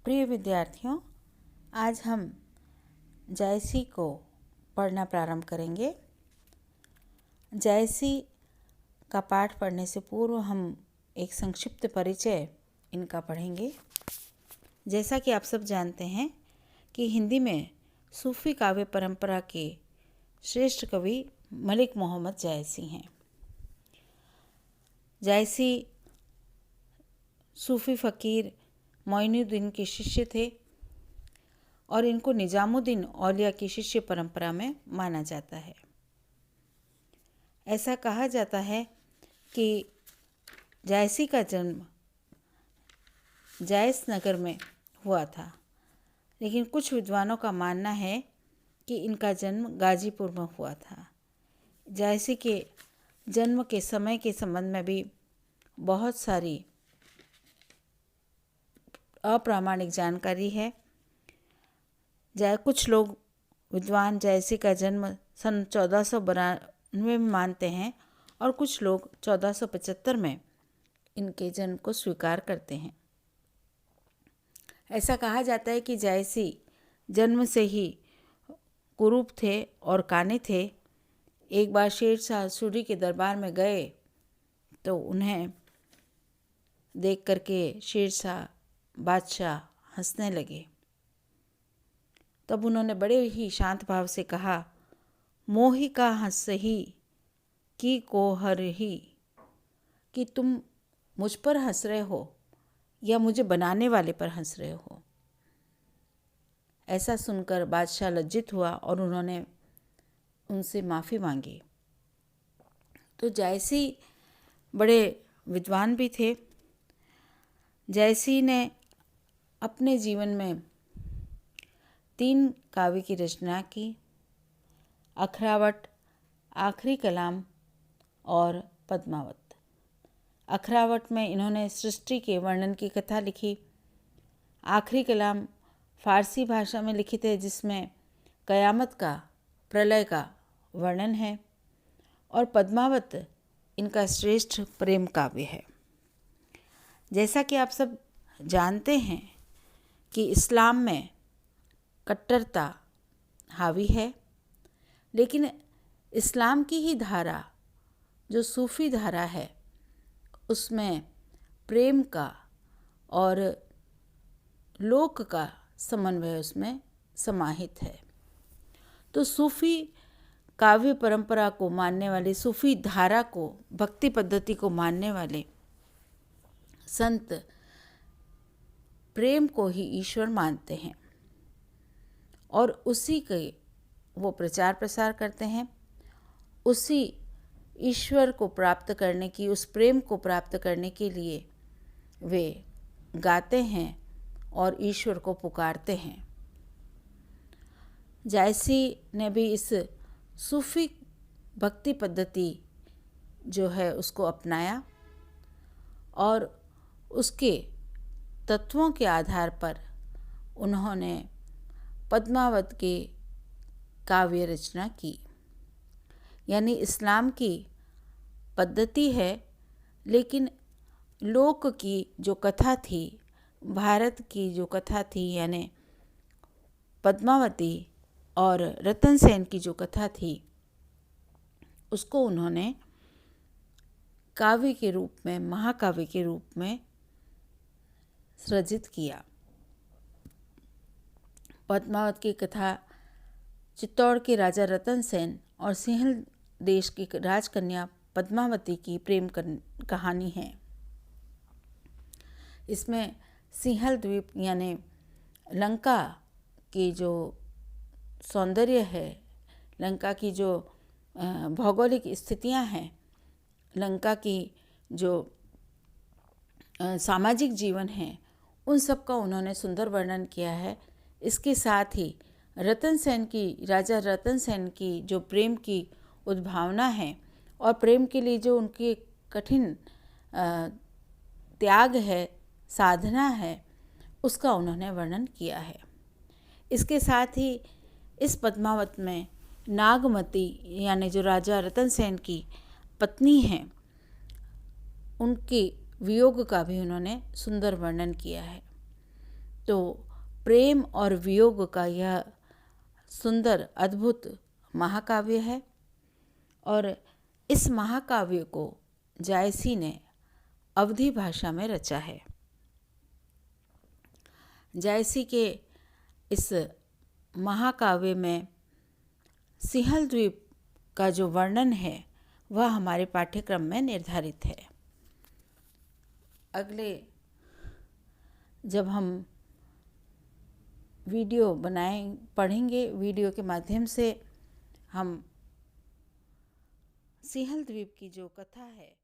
प्रिय विद्यार्थियों, आज हम जायसी को पढ़ना प्रारंभ करेंगे। जायसी का पाठ पढ़ने से पूर्व हम एक संक्षिप्त परिचय इनका पढ़ेंगे। जैसा कि आप सब जानते हैं कि हिंदी में सूफ़ी काव्य परंपरा के श्रेष्ठ कवि मलिक मोहम्मद जायसी हैं। जायसी सूफ़ी फ़कीर मोइनुद्दीन के शिष्य थे और इनको निजामुद्दीन औलिया की शिष्य परंपरा में माना जाता है। ऐसा कहा जाता है कि जायसी का जन्म जायस नगर में हुआ था, लेकिन कुछ विद्वानों का मानना है कि इनका जन्म गाजीपुर में हुआ था। जायसी के जन्म के समय के संबंध में भी बहुत सारी अप्रामाणिक जानकारी है। कुछ लोग विद्वान जायसी का जन्म सन 1492 में मानते हैं और कुछ लोग 1475 में इनके जन्म को स्वीकार करते हैं। ऐसा कहा जाता है कि जायसी जन्म से ही कुरूप थे और काने थे। एक बार शेरशाह सूरी के दरबार में गए तो उन्हें देख करके शेरशाह बादशाह हंसने लगे। तब उन्होंने बड़े ही शांत भाव से कहा, मोहि का हंसही की को हर ही, कि तुम मुझ पर हंस रहे हो या मुझे बनाने वाले पर हंस रहे हो। ऐसा सुनकर बादशाह लज्जित हुआ और उन्होंने उनसे माफ़ी मांगी। तो जायसी बड़े विद्वान भी थे। जायसी ने अपने जीवन में 3 काव्य की रचना की, अखरावट, आखिरी कलाम और पद्मावत। अखरावट में इन्होंने सृष्टि के वर्णन की कथा लिखी। आखिरी कलाम फारसी भाषा में लिखित है, जिसमें कयामत का, प्रलय का वर्णन है, और पद्मावत इनका श्रेष्ठ प्रेम काव्य है। जैसा कि आप सब जानते हैं कि इस्लाम में कट्टरता हावी है, लेकिन इस्लाम की ही धारा जो सूफ़ी धारा है उसमें प्रेम का और लोक का समन्वय उसमें समाहित है। तो सूफ़ी काव्य परंपरा को मानने वाले, सूफ़ी धारा को, भक्ति पद्धति को मानने वाले संत प्रेम को ही ईश्वर मानते हैं और उसी के वो प्रचार प्रसार करते हैं। उसी ईश्वर को प्राप्त करने की, उस प्रेम को प्राप्त करने के लिए वे गाते हैं और ईश्वर को पुकारते हैं। जायसी ने भी इस सूफ़ी भक्ति पद्धति जो है उसको अपनाया और उसके तत्वों के आधार पर उन्होंने पद्मावत की काव्य रचना की। यानी इस्लाम की पद्धति है, लेकिन लोक की जो कथा थी, भारत की जो कथा थी, यानी पद्मावती और रतन सेन की जो कथा थी, उसको उन्होंने काव्य के रूप में, महाकाव्य के रूप में सृजित किया। पद्मावत की कथा चित्तौड़ के राजा रतन सेन और सिंहल देश की राजकन्या पद्मावती की प्रेम कहानी है। इसमें सिंहल द्वीप यानी लंका की जो सौंदर्य है, लंका की जो भौगोलिक स्थितियां हैं, लंका की जो सामाजिक जीवन है, उन सब का उन्होंने सुंदर वर्णन किया है। इसके साथ ही राजा रतन सेन की जो प्रेम की उद्भावना है और प्रेम के लिए जो उनकी कठिन त्याग है, साधना है, उसका उन्होंने वर्णन किया है। इसके साथ ही इस पद्मावत में नागमती यानी जो राजा रतन सेन की पत्नी हैं, उनकी वियोग का भी उन्होंने सुंदर वर्णन किया है। तो प्रेम और वियोग का यह सुंदर अद्भुत महाकाव्य है और इस महाकाव्य को जायसी ने अवधी भाषा में रचा है। जायसी के इस महाकाव्य में सिंहल द्वीप का जो वर्णन है वह हमारे पाठ्यक्रम में निर्धारित है। अगले जब हम वीडियो पढ़ेंगे, वीडियो के माध्यम से हम सिंहल द्वीप की जो कथा है